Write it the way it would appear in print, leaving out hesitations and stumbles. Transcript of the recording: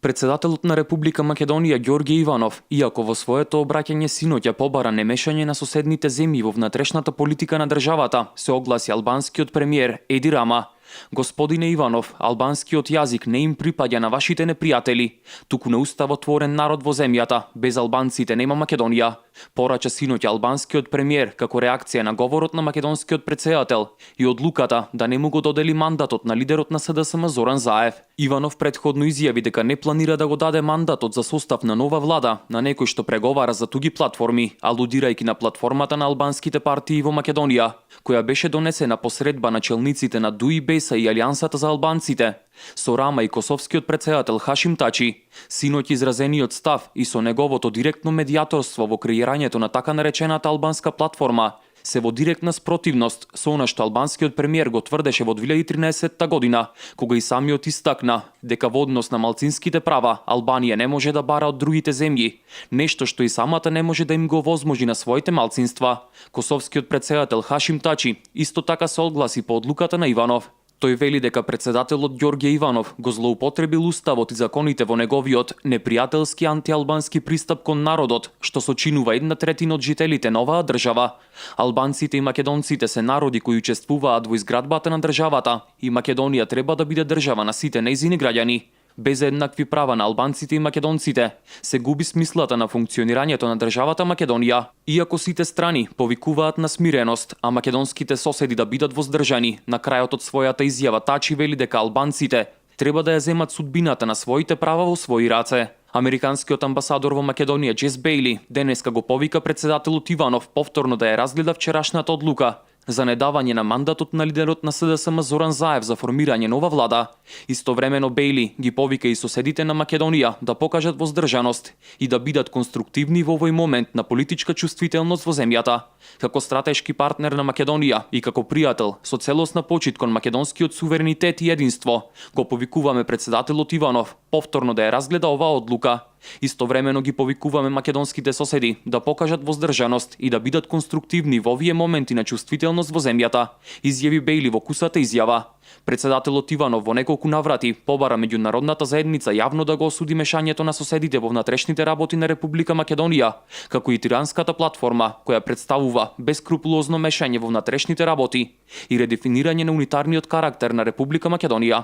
Председателот на Република Македонија Ѓорѓе Иванов, иако во своето обраќање синоќа побара немешање на соседните земји во внатрешната политика на државата, се огласи албанскиот премиер Еди Рама. Господине Иванов, албанскиот јазик не им припаѓа на вашите непријатели, туку на уставотворен народ во земјата, без албанците нема Македонија. Порача синоќа албанскиот премиер како реакција на говорот на македонскиот претседател и одлуката да не му го додели мандатот на лидерот на СДСМ Зоран Заев. Иванов претходно изјави дека не планира да го даде мандатот за состав на нова влада на некој што преговара за туги платформи, алудирајќи на платформата на албанските партии во Македонија, која беше донесена по средба на челниците на ДУИ Беса и Алијансата за албанците. Со Рама и косовскиот претседател Хашим Тачи, синоќ изразениот став и со неговото директно медијаторство во креирањето на така наречената албанска платформа, се во директна спротивност со она што албанскиот премиер го тврдеше во 2013 година, кога и самиот истакна дека во однос на малцинските права Албанија не може да бара од другите земји, нешто што и самата не може да им го возможи на своите малцинства. Косовскиот претседател Хашим Тачи исто така се огласи по одлуката на Иванов. Тој вели дека председателот Ѓорѓе Иванов го злоупотребил уставот и законите во неговиот непријателски антиалбански пристап кон народот, што сочинува 1/3 од жителите на оваа држава. Албанците и македонците се народи кои учествуваат во изградбата на државата и Македонија треба да биде држава на сите нејзини граѓани. Без еднакви права на албанците и македонците се губи смислата на функционирањето на државата Македонија. Иако сите страни повикуваат на смиреност, а македонските соседи да бидат воздржани, на крајот од својата изјава Тачи вели дека албанците треба да ја земат судбината на своите права во своји раце. Американскиот амбасадор во Македонија Џес Бејли денеска го повика председателот Иванов повторно да ја разгледа вчерашната одлука за недавање на мандатот на лидерот на СДСМ Зоран Заев за формирање нова влада. Истовремено Бејли ги повика и соседите на Македонија да покажат воздржаност и да бидат конструктивни во овој момент на политичка чувствителност во земјата. Како стратешки партнер на Македонија и како пријател со целосна почит кон македонскиот суверенитет и единство, го повикуваме председателот Иванов повторно да ја разгледа оваа одлука. Истовремено ги повикуваме македонските соседи да покажат воздржаност и да бидат конструктивни во овие моменти на чувствителност во земјата, изјави Бејли во кусата изјава. Председателот Иванов во неколку наврати побара меѓународната заедница јавно да го осуди мешањето на соседите во внатрешните работи на Република Македонија, како и тиранската платформа која представува бескрупулозно мешање во внатрешните работи и редефинирање на унитарниот карактер на Република Македонија.